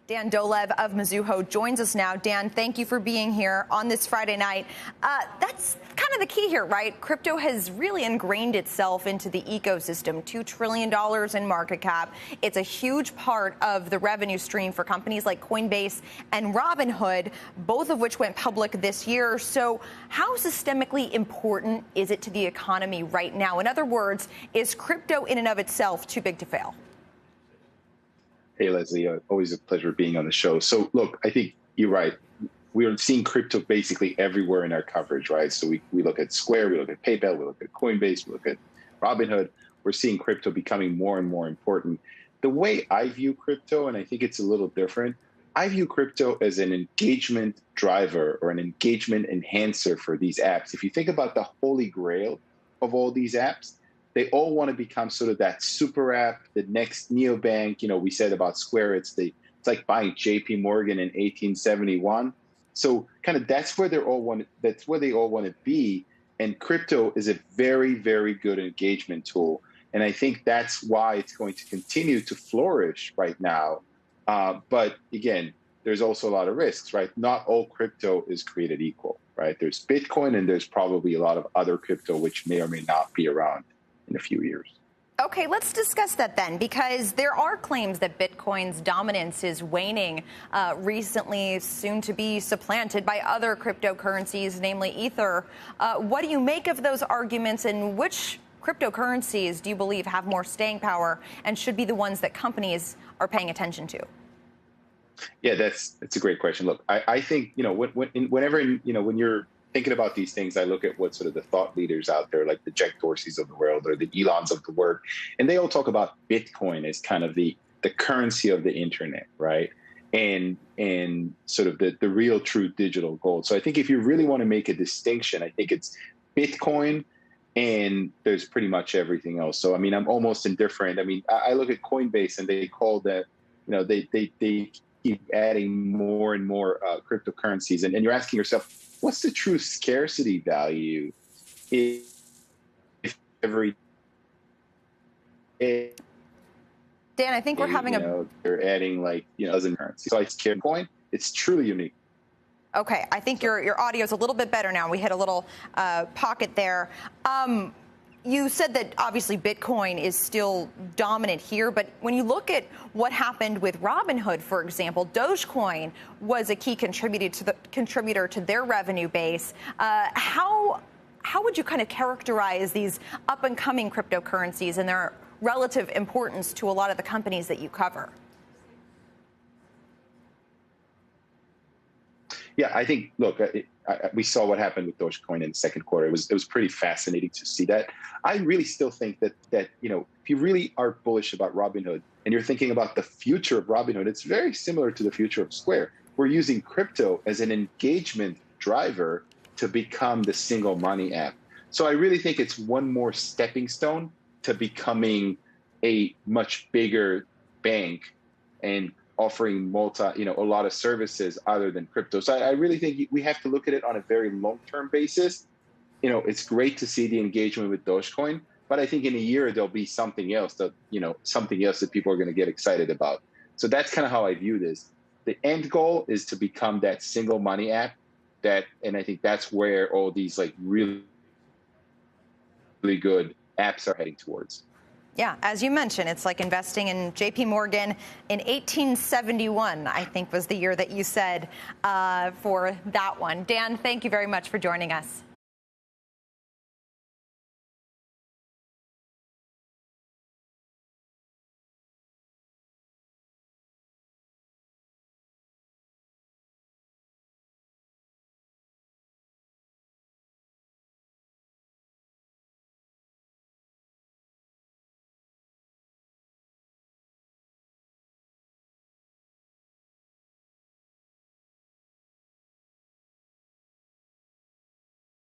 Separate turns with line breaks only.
Dan Dolev of Mizuho joins us now. Dan, thank you for being here on this Friday night. That's kind of the key here, right? Crypto has really ingrained itself into the ecosystem, $2 trillion in market cap. It's a huge part of the revenue stream for companies like Coinbase and Robinhood, both of which went public this year. So how systemically important is it to the economy right now? In other words, is crypto in and of itself too big to fail?
Hey, Leslie, always a pleasure being on the show. So, look, I think you're right. We are seeing crypto basically everywhere in our coverage, right? So we look at Square, we look at PayPal, we look at Coinbase, we look at Robinhood. We're seeing crypto becoming more and more important. The way I view crypto, and I think it's a little different, I view crypto as an engagement driver or an engagement enhancer for these apps. If you think about the holy grail of all these apps, they all want to become sort of that super app, the next neobank. You know, we said about Square, it's like buying JP Morgan in 1871. So kind of that's where they all want to be. And crypto is a very, very good engagement tool. And I think that's why it's going to continue to flourish right now. But again, there's also a lot of risks, right? Not all crypto is created equal, right? There's Bitcoin and there's probably a lot of other crypto which may or may not be around in a few years.
Okay, let's discuss that then, because there are claims that Bitcoin's dominance is waning, recently soon to be supplanted by other cryptocurrencies, namely Ether. What do you make of those arguments, and which cryptocurrencies do you believe have more staying power and should be the ones that companies are paying attention to?
Yeah, that's a great question. Look, I think, when you're thinking about these things, I look at what sort of the thought leaders out there, like the Jack Dorseys of the world or the Elons of the world, and they all talk about Bitcoin as kind of the currency of the internet, right? And sort of the real true digital gold. So I think if you really want to make a distinction, I think it's Bitcoin and there's pretty much everything else. So, I mean, I'm almost indifferent. I mean, I look at Coinbase and they call that, they keep adding more and more cryptocurrencies. And you're asking yourself, what's the true scarcity value if every day?
Dan, I think we're having
they're adding dozen currencies. So it's Bitcoin. It's truly unique.
Okay, I think your audio is a little bit better now. We hit a little pocket there. You said that obviously Bitcoin is still dominant here, but when you look at what happened with Robinhood, for example, Dogecoin was a key contributor to their revenue base. How would you kind of characterize these up-and-coming cryptocurrencies and their relative importance to a lot of the companies that you cover?
Yeah, I think, look, we saw what happened with Dogecoin in the second quarter. It was pretty fascinating to see that. I really still think that if you really are bullish about Robinhood and you're thinking about the future of Robinhood, it's very similar to the future of Square. We're using crypto as an engagement driver to become the single money app. So I really think it's one more stepping stone to becoming a much bigger bank and offering a lot of services other than crypto. So I really think we have to look at it on a very long-term basis. It's great to see the engagement with Dogecoin, but I think in a year there'll be something else that people are going to get excited about. So that's kind of how I view this. The end goal is to become that single money app and I think that's where all these really, really good apps are heading towards.
Yeah, as you mentioned, it's like investing in JP Morgan in 1871, I think was the year that you said for that one. Dan, thank you very much for joining us.